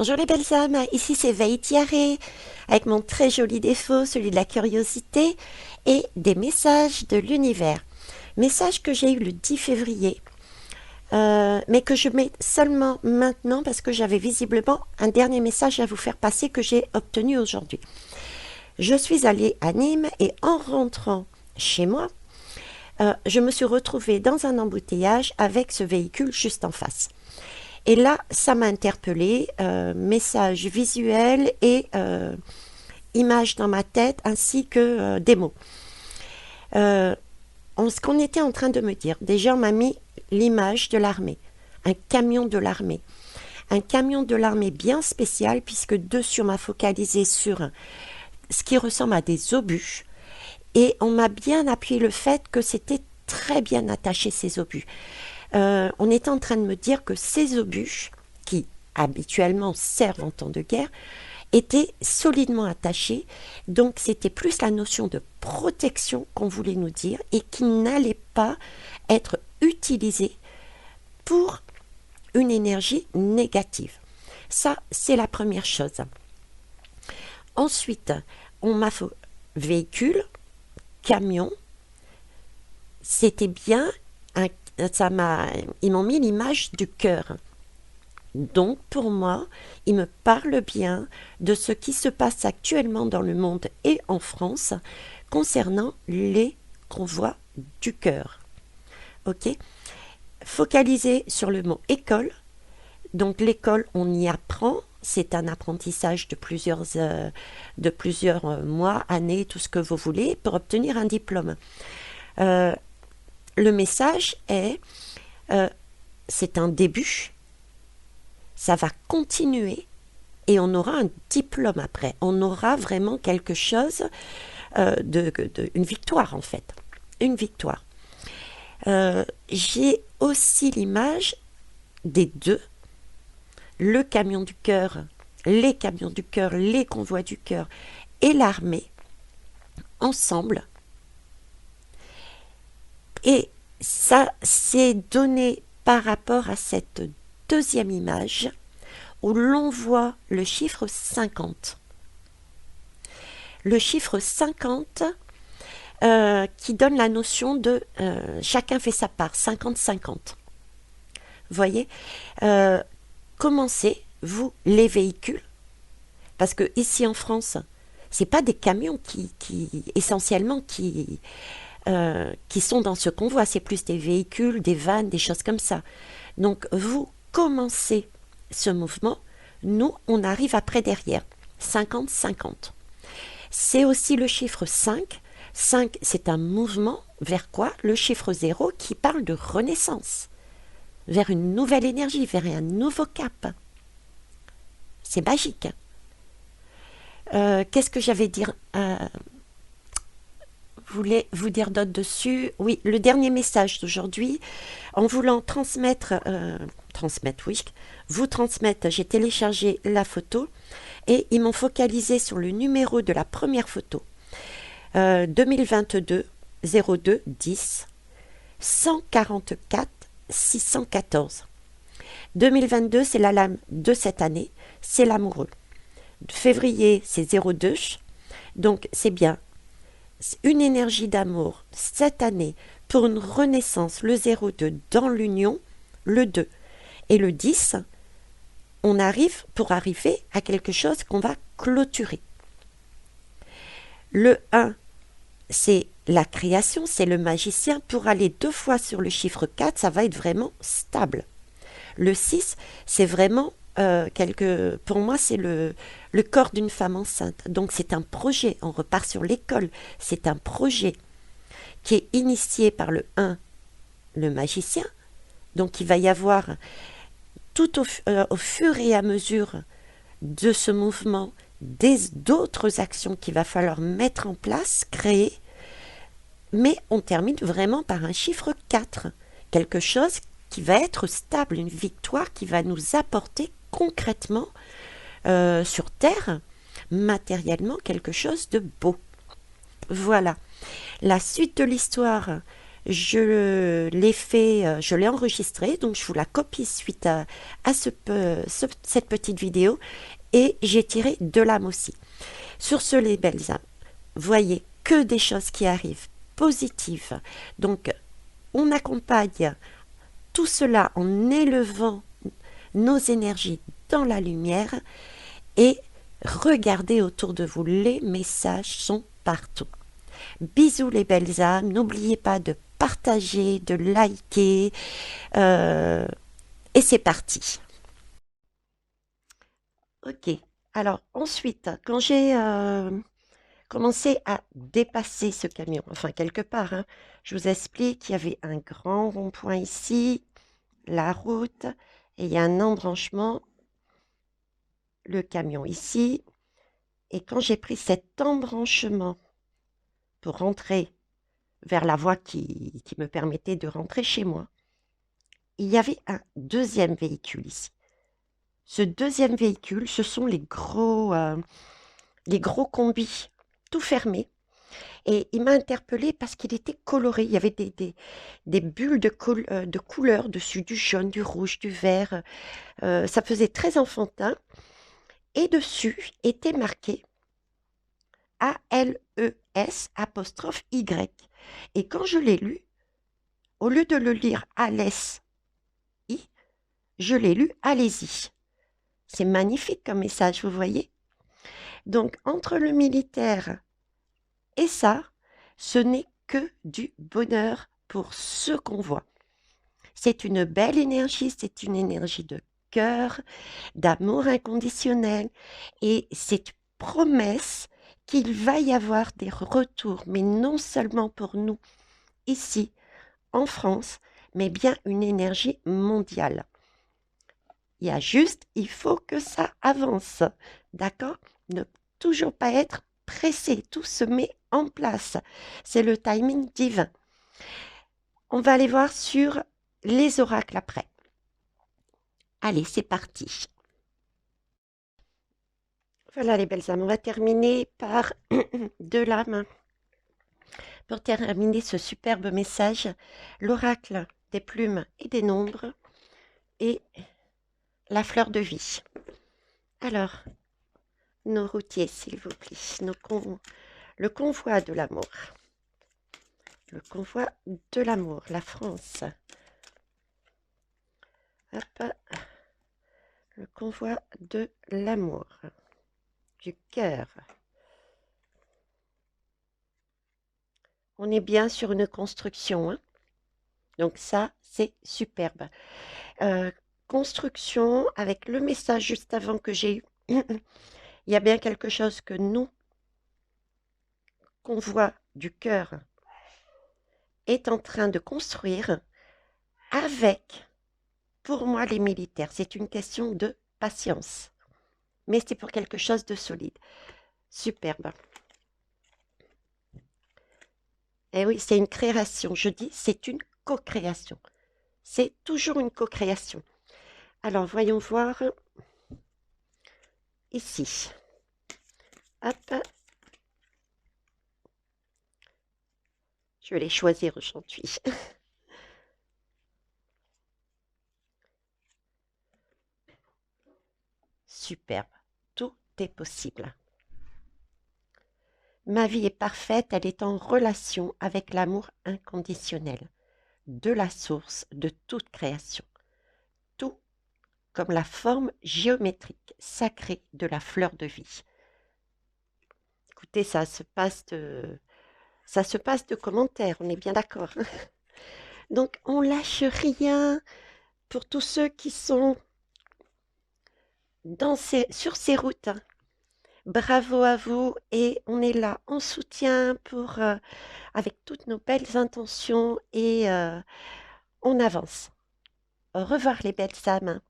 Bonjour les belles âmes, ici c'est Veïtiaré, avec mon très joli défaut, celui de la curiosité, et des messages de l'univers. Messages que j'ai eu le 10 février, mais que je mets seulement maintenant parce que j'avais visiblement un dernier message à vous faire passer que j'ai obtenu aujourd'hui. Je suis allée à Nîmes et en rentrant chez moi, je me suis retrouvée dans un embouteillage avec ce véhicule juste en face. Et là, ça m'a interpellée, message visuel et images dans ma tête, ainsi que des mots. Ce qu'on était en train de me dire, déjà on m'a mis l'image de l'armée, un camion de l'armée. Un camion de l'armée bien spécial, puisque dessus on m'a focalisé sur ce qui ressemble à des obus. Et on m'a bien appuyé le fait que c'était très bien attaché ces obus. On était en train de me dire que ces obus, qui habituellement servent en temps de guerre, étaient solidement attachés. Donc c'était plus la notion de protection qu'on voulait nous dire et qui n'allait pas être utilisée pour une énergie négative. Ça, c'est la première chose. Ensuite, on m'a fait véhicule, camion, c'était bien ils m'ont mis l'image du cœur. Donc pour moi, ils me parlent bien de ce qui se passe actuellement dans le monde et en France concernant les convois du cœur. Ok. Focalisé sur le mot école. Donc l'école, on y apprend. C'est un apprentissage de plusieurs mois, années, tout ce que vous voulez, pour obtenir un diplôme. Le message est, c'est un début, ça va continuer et on aura un diplôme après. On aura vraiment quelque chose, une victoire en fait. Une victoire. J'ai aussi l'image des deux. Le camion du cœur, les camions du cœur, les convois du cœur et l'armée ensemble. Et ça, c'est donné par rapport à cette deuxième image où l'on voit le chiffre 50. Le chiffre 50 qui donne la notion de chacun fait sa part, 50-50. Vous voyez, commencez, vous, les véhicules, parce que ici en France, c'est pas des camions essentiellement qui sont dans ce convoi, c'est plus des véhicules, des vannes, des choses comme ça. Donc vous commencez ce mouvement, nous on arrive après derrière, 50-50. C'est aussi le chiffre 5. 5, c'est un mouvement vers quoi? Le chiffre 0 qui parle de renaissance, vers une nouvelle énergie, vers un nouveau cap. C'est magique. Qu'est-ce que j'avais dire voulais vous dire d'autre dessus? Oui, le dernier message d'aujourd'hui, en voulant vous transmettre, j'ai téléchargé la photo et ils m'ont focalisé sur le numéro de la première photo. 2022 02 10 144 614. 2022, c'est la lame de cette année, c'est l'amoureux. Février, c'est 02, donc c'est bien. Une énergie d'amour cette année pour une renaissance, le 02 dans l'union, le 2 et le 10, on arrive pour arriver à quelque chose qu'on va clôturer. Le 1, c'est la création, c'est le magicien. Pour aller 2 fois sur le chiffre 4, ça va être vraiment stable. Le 6, c'est vraiment pour moi, c'est le corps d'une femme enceinte. Donc c'est un projet, on repart sur l'école. C'est un projet qui est initié par le 1, le magicien. Donc il va y avoir tout au fur et à mesure de ce mouvement d'autres actions qu'il va falloir mettre en place, créer. Mais on termine vraiment par un chiffre 4. Quelque chose qui va être stable, une victoire qui va nous apporter concrètement sur Terre, matériellement, quelque chose de beau. Voilà. La suite de l'histoire, Je l'ai fait, je l'ai enregistré, donc je vous la copie suite à cette petite vidéo et j'ai tiré de l'âme aussi. Sur ce, les belles âmes, voyez que des choses qui arrivent positives. Donc, on accompagne tout cela en élevant nos énergies dans la lumière et regardez autour de vous, les messages sont partout. Bisous les belles âmes, n'oubliez pas de partager, de liker, euh, et c'est parti. Ok, alors ensuite, quand j'ai commencé à dépasser ce camion, enfin quelque part, hein, je vous explique qu'il y avait un grand rond-point ici, la route, et il y a un embranchement, le camion ici, et quand j'ai pris cet embranchement pour rentrer vers la voie qui me permettait de rentrer chez moi, il y avait un deuxième véhicule ici. Ce deuxième véhicule, ce sont les gros combis, tout fermés. Et il m'a interpellée parce qu'il était coloré. Il y avait des bulles de couleurs dessus, du jaune, du rouge, du vert. Ça faisait très enfantin. Et dessus était marqué ALES apostrophe Y. Et quand je l'ai lu, au lieu de le lire ALES I, je l'ai lu Allez-y. C'est magnifique comme message, vous voyez? Donc, entre le militaire et ça, ce n'est que du bonheur pour ce qu'on voit. C'est une belle énergie, c'est une énergie de cœur, d'amour inconditionnel et c'est une promesse qu'il va y avoir des retours, mais non seulement pour nous ici en France, mais bien une énergie mondiale. Il faut que ça avance, d'accord? Ne toujours pas être pressé, tout se met en place. C'est le timing divin. On va aller voir sur les oracles après. Allez, c'est parti. Voilà les belles âmes, on va terminer par de l'âme. Pour terminer ce superbe message, l'oracle des plumes et des nombres et la fleur de vie. Alors, nos routiers, s'il vous plaît, le convoi de l'amour. Le convoi de l'amour, la France. Hop. Le convoi de l'amour, du cœur. On est bien sur une construction, hein? Donc ça, c'est superbe. Construction avec le message juste avant que j'ai eu. Il y a bien quelque chose que nous, convoi du cœur, est en train de construire avec, pour moi, les militaires. C'est une question de patience. Mais c'est pour quelque chose de solide. Superbe. Et oui, c'est une création. Je dis, c'est une co-création. C'est toujours une co-création. Alors, voyons voir ici. Hop. Je vais les choisir aujourd'hui. Superbe. Tout est possible. Ma vie est parfaite, elle est en relation avec l'amour inconditionnel, de la source de toute création. Tout comme la forme géométrique sacrée de la fleur de vie. Écoutez, ça se passe de commentaires, on est bien d'accord. Donc, on lâche rien pour tous ceux qui sont sur ces routes. Bravo à vous et on est là en soutien avec toutes nos belles intentions et on avance. Au revoir les belles âmes.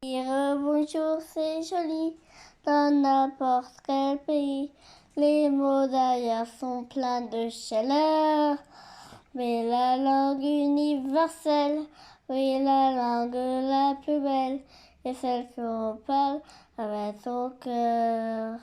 Dire bonjour, c'est joli dans n'importe quel pays. Les mots d'ailleurs sont pleins de chaleur. Mais la langue universelle, oui, la langue la plus belle, est celle qu'on parle avec son cœur.